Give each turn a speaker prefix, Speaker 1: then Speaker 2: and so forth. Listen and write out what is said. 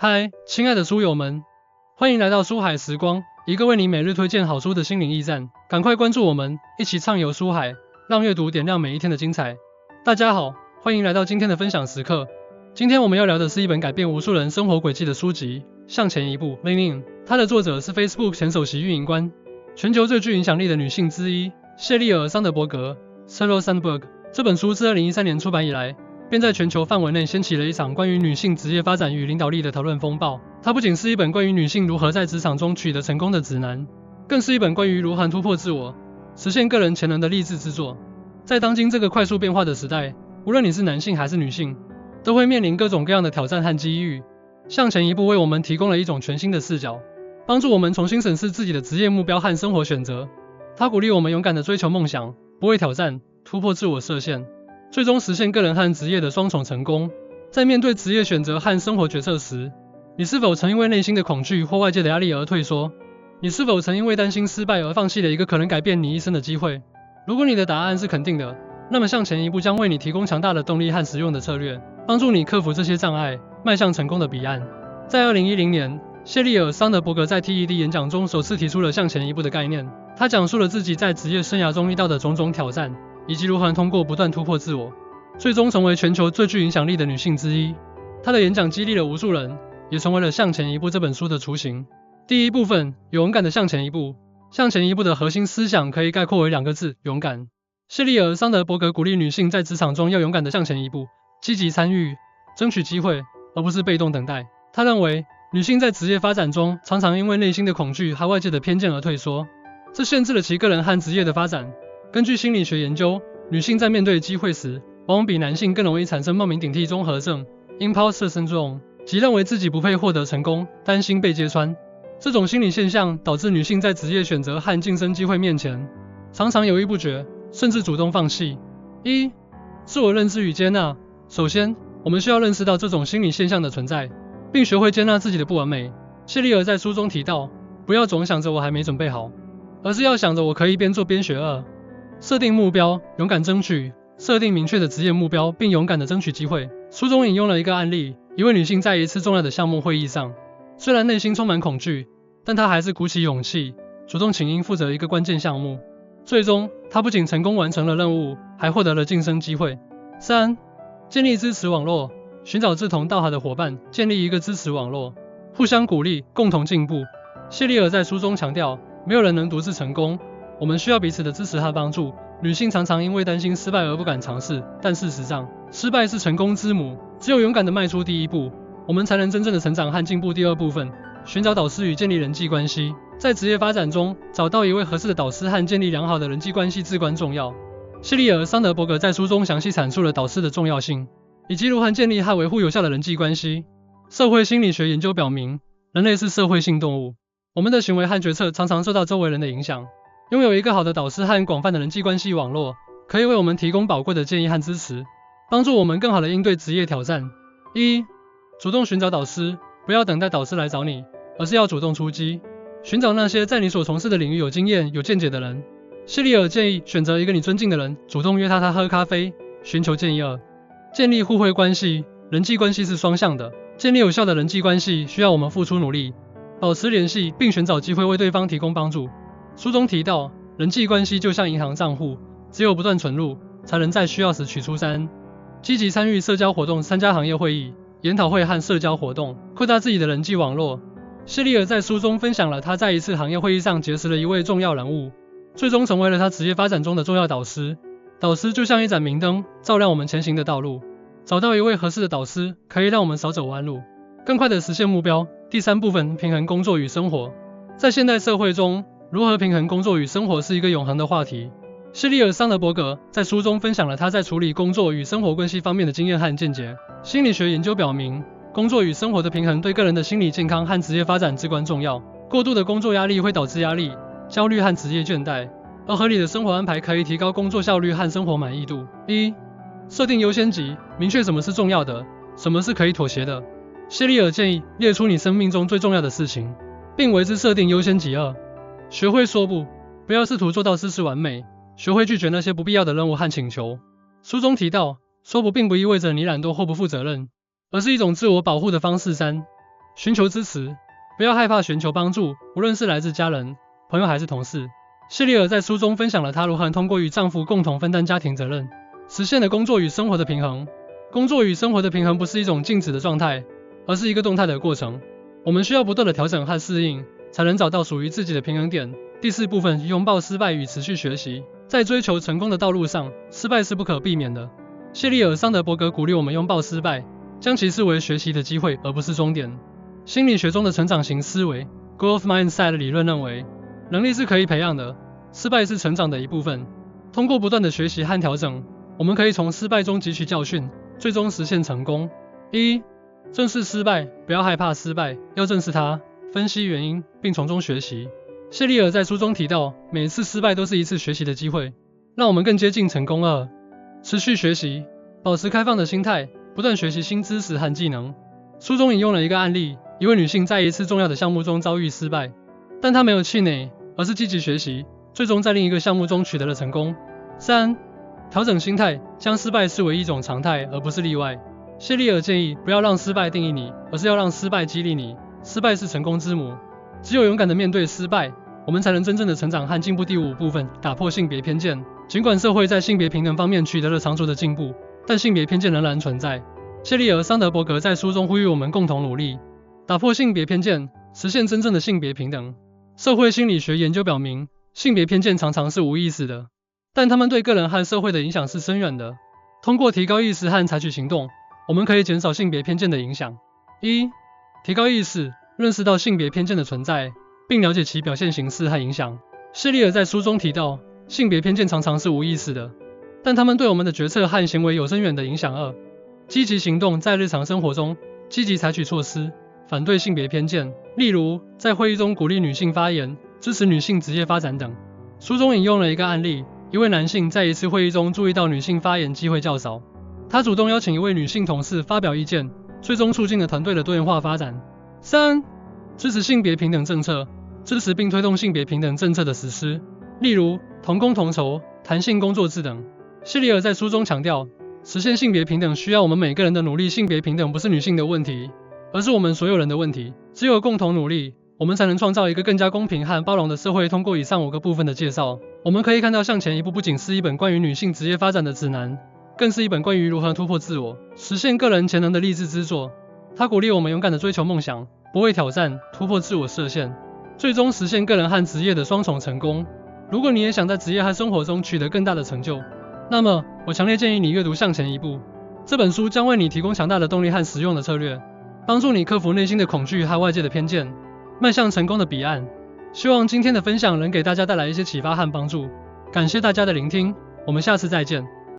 Speaker 1: 嗨，亲爱的书友们，欢迎来到书海时光，一个为你每日推荐好书的心灵驿站。赶快关注我们，一起畅游书海，让阅读点亮每一天的精彩。大家好，欢迎来到今天的分享时刻。今天我们要聊的是一本改变无数人生活轨迹的书籍《向前一步》（Lean In）。它的作者是 Facebook 前首席运营官，全球最具影响力的女性之一谢丽尔·桑德伯格 （Sheryl Sandberg）。这本书自2013年出版以来，便在全球范围内掀起了一场关于女性职业发展与领导力的讨论风暴。它不仅是一本关于女性如何在职场中取得成功的指南，更是一本关于如何突破自我、实现个人潜能的励志之作。在当今这个快速变化的时代，无论你是男性还是女性，都会面临各种各样的挑战和机遇。向前一步为我们提供了一种全新的视角，帮助我们重新审视自己的职业目标和生活选择。它鼓励我们勇敢地追求梦想，不畏挑战，突破自我设限，最终实现个人和职业的双重成功。在面对职业选择和生活决策时，你是否曾因为内心的恐惧或外界的压力而退缩？你是否曾因为担心失败而放弃了一个可能改变你一生的机会？如果你的答案是肯定的，那么向前一步将为你提供强大的动力和实用的策略，帮助你克服这些障碍，迈向成功的彼岸。在2010年，谢丽尔·桑德伯格在 TED 演讲中首次提出了向前一步的概念。他讲述了自己在职业生涯中遇到的种种挑战，以及如何通过不断突破自我，最终成为全球最具影响力的女性之一。她的演讲激励了无数人，也成为了《向前一步》这本书的雏形。第一部分，勇敢的向前一步。向前一步的核心思想可以概括为2个字：勇敢。谢丽尔·桑德伯格鼓励女性在职场中要勇敢地向前一步，积极参与，争取机会，而不是被动等待。他认为，女性在职业发展中常常因为内心的恐惧和外界的偏见而退缩，这限制了其个人和职业的发展。根据心理学研究，女性在面对机会时，往往比男性更容易产生冒名顶替综合症 （Imposter Syndrome）， 即认为自己不配获得成功，担心被揭穿。这种心理现象导致女性在职业选择和晋升机会面前，常常犹豫不决，甚至主动放弃。自我认知与接纳。首先，我们需要认识到这种心理现象的存在，并学会接纳自己的不完美。谢丽尔在书中提到，不要总想着我还没准备好，而是要想着我可以边做边学。设定目标，勇敢争取。设定明确的职业目标，并勇敢地争取机会。书中引用了一个案例，一位女性在一次重要的项目会议上，虽然内心充满恐惧，但她还是鼓起勇气，主动请缨负责一个关键项目。最终，她不仅成功完成了任务，还获得了晋升机会。3. 建立支持网络，寻找志同道合的伙伴，建立一个支持网络，互相鼓励，共同进步。谢丽尔在书中强调，没有人能独自成功，我们需要彼此的支持和帮助。女性常常因为担心失败而不敢尝试，但事实上，失败是成功之母。只有勇敢地迈出第一步，我们才能真正的成长和进步。第2部分，寻找导师与建立人际关系。在职业发展中，找到一位合适的导师和建立良好的人际关系至关重要。谢丽尔·桑德伯格在书中详细阐述了导师的重要性，以及如何建立和维护有效的人际关系。社会心理学研究表明，人类是社会性动物，我们的行为和决策常常受到周围人的影响。拥有一个好的导师和广泛的人际关系网络，可以为我们提供宝贵的建议和支持，帮助我们更好地应对职业挑战。主动寻找导师，不要等待导师来找你，而是要主动出击，寻找那些在你所从事的领域有经验、有见解的人。谢丽尔建议选择一个你尊敬的人，主动约他喝咖啡，寻求建议。建立互惠关系。人际关系是双向的，建立有效的人际关系需要我们付出努力，保持联系，并寻找机会为对方提供帮助。书中提到，人际关系就像银行账户，只有不断存入，才能在需要时取出。3. 积极参与社交活动，参加行业会议、研讨会和社交活动，扩大自己的人际网络。谢丽尔在书中分享了她在一次行业会议上结识了一位重要人物，最终成为了她职业发展中的重要导师。导师就像一盏明灯，照亮我们前行的道路。找到一位合适的导师，可以让我们少走弯路，更快地实现目标。第3部分，平衡工作与生活。在现代社会中，如何平衡工作与生活是一个永恒的话题。谢丽尔·桑德伯格在书中分享了他在处理工作与生活关系方面的经验和见解。心理学研究表明，工作与生活的平衡对个人的心理健康和职业发展至关重要。过度的工作压力会导致压力、焦虑和职业倦怠，而合理的生活安排可以提高工作效率和生活满意度。设定优先级，明确什么是重要的，什么是可以妥协的。谢丽尔建议列出你生命中最重要的事情，并为之设定优先级。学会说不，不要试图做到事事完美，学会拒绝那些不必要的任务和请求。书中提到，说不并不意味着你懒惰或不负责任，而是一种自我保护的方式。3. 寻求支持，不要害怕寻求帮助，无论是来自家人、朋友还是同事。谢丽尔在书中分享了她如何通过与丈夫共同分担家庭责任，实现了工作与生活的平衡。工作与生活的平衡不是一种静止的状态，而是一个动态的过程。我们需要不断的调整和适应，才能找到属于自己的平衡点。第4部分，拥抱失败与持续学习。在追求成功的道路上，失败是不可避免的。谢丽尔·桑德伯格鼓励我们拥抱失败，将其视为学习的机会，而不是终点。心理学中的成长型思维 （Growth Mindset） 理论认为，能力是可以培养的，失败是成长的一部分。通过不断的学习和调整，我们可以从失败中汲取教训，最终实现成功。1. 正视失败，不要害怕失败，要正视它，分析原因，并从中学习。谢丽尔在书中提到，每一次失败都是一次学习的机会，让我们更接近成功。2. 持续学习，保持开放的心态，不断学习新知识和技能。书中引用了一个案例，一位女性在一次重要的项目中遭遇失败，但她没有气馁，而是积极学习，最终在另一个项目中取得了成功。3. 调整心态，将失败视为一种常态，而不是例外。谢丽尔建议，不要让失败定义你，而是要让失败激励你。失败是成功之母，只有勇敢地面对失败，我们才能真正的成长和进步。第5部分，打破性别偏见。尽管社会在性别平等方面取得了长足的进步，但性别偏见仍然存在。谢丽尔·桑德伯格在书中呼吁我们共同努力，打破性别偏见，实现真正的性别平等。社会心理学研究表明，性别偏见常常是无意识的，但它们对个人和社会的影响是深远的。通过提高意识和采取行动，我们可以减少性别偏见的影响。1. 提高意识，认识到性别偏见的存在，并了解其表现形式和影响。谢丽尔在书中提到，性别偏见常常是无意识的，但它们对我们的决策和行为有深远的影响。2. 积极行动，在日常生活中，积极采取措施，反对性别偏见，例如，在会议中鼓励女性发言，支持女性职业发展等。书中引用了一个案例，一位男性在一次会议中注意到女性发言机会较少，他主动邀请一位女性同事发表意见，最终促进了团队的多元化发展。3. 支持性别平等政策，支持并推动性别平等政策的实施，例如同工同酬、弹性工作制等。谢丽尔在书中强调，实现性别平等需要我们每个人的努力，性别平等不是女性的问题，而是我们所有人的问题。只有共同努力，我们才能创造一个更加公平和包容的社会。通过以上5个部分的介绍，我们可以看到向前一步不仅是一本关于女性职业发展的指南，更是一本关于如何突破自我、实现个人潜能的励志之作。它鼓励我们勇敢地追求梦想，不畏挑战，突破自我设限，最终实现个人和职业的双重成功。如果你也想在职业和生活中取得更大的成就，那么我强烈建议你阅读《向前一步》。这本书将为你提供强大的动力和实用的策略，帮助你克服内心的恐惧和外界的偏见，迈向成功的彼岸。希望今天的分享能给大家带来一些启发和帮助。感谢大家的聆听，我们下次再见。